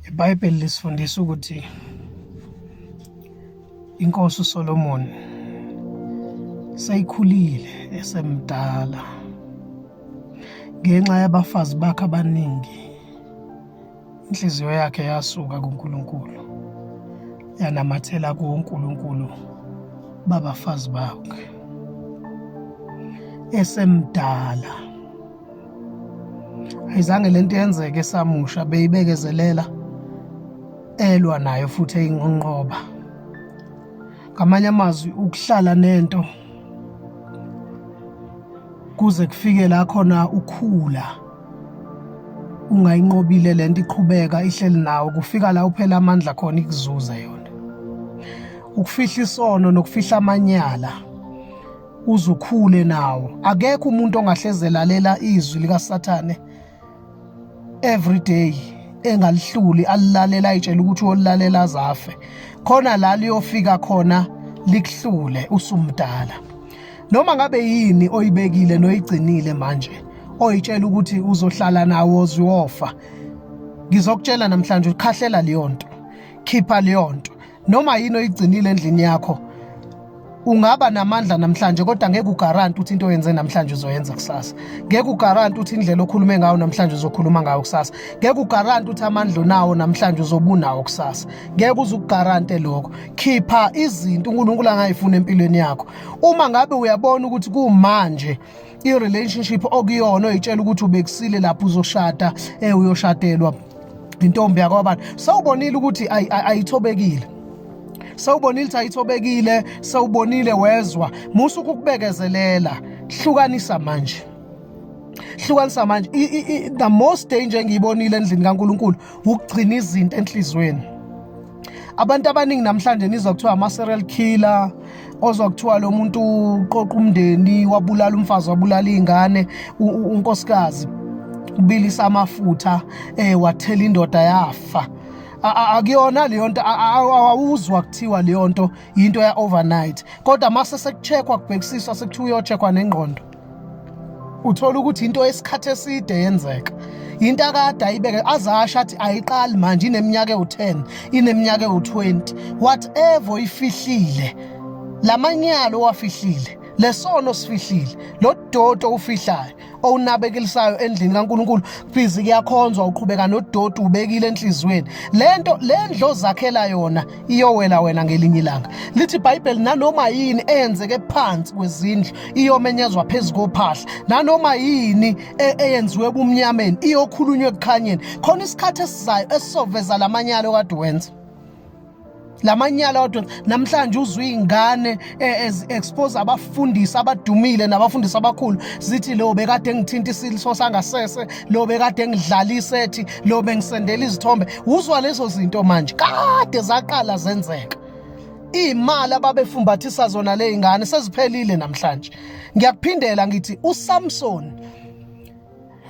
IBhayibheli lisifundisa ukuthi inkosi uSolomon seyikhulile esemdala ngenxa yabafazi bakhe abaningi. Inhliziyo yakhe yasuka kuNkulunkulu yanamathela kuNkulunkulu babafazi bakhe esemdala. Ayizange lento yenzeke esamusha, beyibekezelela elwa nayo futhi eyinqonqoba. Ngamanye amazwi ukuhlala nento kuze kufike la khona ukhula ungayinqobile lento iqhubeka ihleli nawo, kufika la uphela amandla khona ikuzuza yona. Ukufihla isono nokufihla amanyala uzukhule nawo. Akekho umuntu ongahlezelalela izwi likaSathane every day engalihluli alilalela ayitshela ukuthi uyolilalela azafe, khona la liyofika khona likuhlule usumdala. Noma ngabe yini oyibekile noyigcinile manje oyitshela ukuthi uzohlala nawo uyofa, ngizokutshela namhlanje ukhahlela leyo nto, khipha leyo nto. Noma yini oyigcinile endlini yakho, ungaba namandla namhlanje kodwa ngeke ugaranti ukuthi into oyenze namhlanje uzoyenza kusasa. Ngeke ugaranti ukuthi indlela okhulume ngayo namhlanje uzokhuluma ngayo kusasa. Ngeke ugaranti ukuthi amandla onawo namhlanje uzobunawo kusasa. Ngeke uzugarante lokho. Khipha izinto uNkulunkulu angayifuna empilweni yakho. Uma ngabe uyabona ukuthi kumanje i-relationship okuyona oyitshela ukuthi ubekusile lapho uzoshada, uyoshadelwa intombi yakho abantu, sawubonile ukuthi ayithobekile. Sawubonile ukuthi ayithobekile, sawubonile wezwa, musu ukukubekezelela, hlukanisa manje. Hlukanisa manje. The most danger engiyibonile endlini kaNkulunkulu ukugcina izinto enhlizweni. Abantu abaningi namhlanje nizwa kuthiwa ama-serial killer, ozwa kuthiwa lo muntu uqoqa umndeni, wabulala umfazi, wabulala ingane, unkosikazi ubilisa amafutha, wathela indoda yafa. Akuyona leyo nto, awuzwa kuthiwa leyo nto into ya overnight. Kodwa mase sekucheckwa kubhekisiswa sekuthiwa uyocheckwa nengqondo, uthola ukuthi into esikhathi eside yenzeka. Into akade ayibeke azasha athi ayiqali manje, ineminyaka ewu10, ineminyaka ewu20. Whatever ifihlile, lamanyalo wafihlile, lesono sifihlile, lo dodo ufihlayo owunabekelisayo endlini kaNkulunkulu, busy kuyakhonzwa uqhubeka nododo ubekile enhlizweni. Lento lendlo zakhela yona iyowela wena ngelinye ilanga. Lithi iBhayibheli nanoma yini eyenzeke phansi kwezindlu iyomenyezwa phezulu kophahla, nanoma yini eyenziwe ebumnyameni iyokhulunywa ekukhanyeni. Khona isikhathi esizayo esizoveza lamanyalo kade wenza. Lamanyala kodwa namhlanje uzwe ingane expose abafundisi abadumile nabafundisi abakhulu zithi lo bekade ngithinta isiliso sangasese, lo bekade ngidlalisa ethi, lo bengisendela izithombe. Uzwa lezo zinto manje kade zaqala zenzeka. Imali ababefumbathisa zona le ingane seziphelile namhlanje. Ngiyakuphindela ngithi uSamson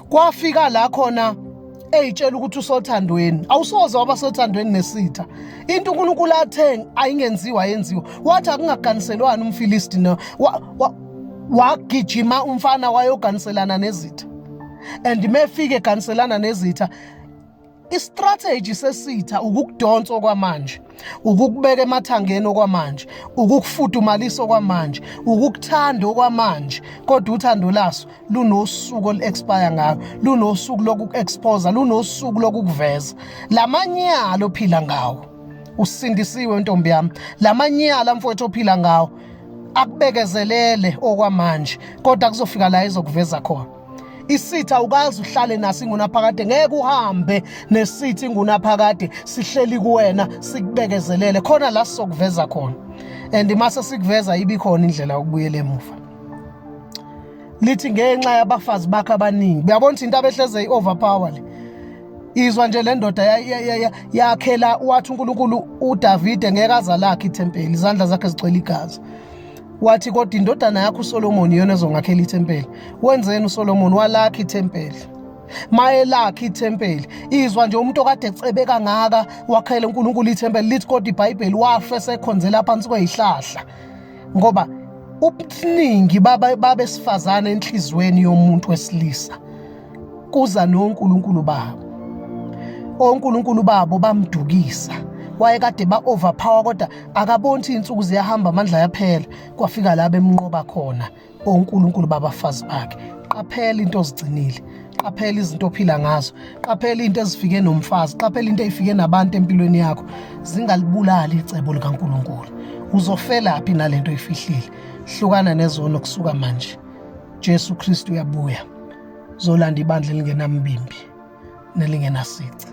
kwafika la khona eyitshela ukuthi usothandweni, awusoze wabasothandweni nesitha. Into uNkulunkulu athe ayingenziwa yenziwa. Wathi akungaganiselwani umFilisti no, wagijima umfana wayoganiselana nezitha. And mefike eganiselana nezitha, istrategy sesitha ukukudonsa okwamanje, ukukubeka emathangeni okwamanje, ukukufudumalisa okwamanje, ukukuthanda okwamanje. Kodwa uthando laso lunosuku olu-expire ngayo, lunosuku loku-expose, lunosuku lokukuveza. Lamanyalo ophila ngawo usindisiwe ntombi yami. Lamanyala mfowethu ophila ngawo akubekezelele okwamanje, kodwa kuzofika la izokuveza khona. Isitha ukazi uhlale naso ingunaphakade, ngeke uhambe nesithi ingunaphakade sihleli kuwena sikubekezelele, khona la sizokuveza khona. And mase sikuveza ibi khona indlela yokubuyela emuva. Lithi ngenxa yabafazi bakhe abaningi. Uyabona into abehleze i-overpower le. Izwa nje le ndoda yakhela wathi uNkulunkulu uDavide ngeke azalakhe ithempeli, izandla zakhe zigcwele igazi. Wathi kodwa indodana yakho uSolomon yona ezongakhela ithempeli. Wenzeni uSolomon? Walakha ithempeli. Mayelakha ithempeli, izwa nje umuntu okade ecebe kangaka wakhela uNkulunkulu ithempeli. Lithi kodwa iBhayibheli wafa esekhonzela phansi kwezihlahla, ngoba ubuningi babesifazana enhlizweni yomuntu wesilisa kuza noNkulunkulu babo. onkulunkulu babo bamdukisa, wayekade ba-overpower kodwa akaboni iy'nsuku ziyahamba amandla yaphela, kwafika la bemnqoba khona onkulunkulu babafazi bakhe. Qaphela into ozigcinile, qaphela izinto ophila ngazo, qaphela into ezifike nomfazi, qaphela into ey'fike nabantu empilweni yakho, zingalibulali icebo likaNkulunkulu. Uzofelaphi nalento oyifihlile? Hlukana nezono kusuka manje. Jesu Kristu uyabuya, zolanda ibandla elingenambimbi nelingenasici.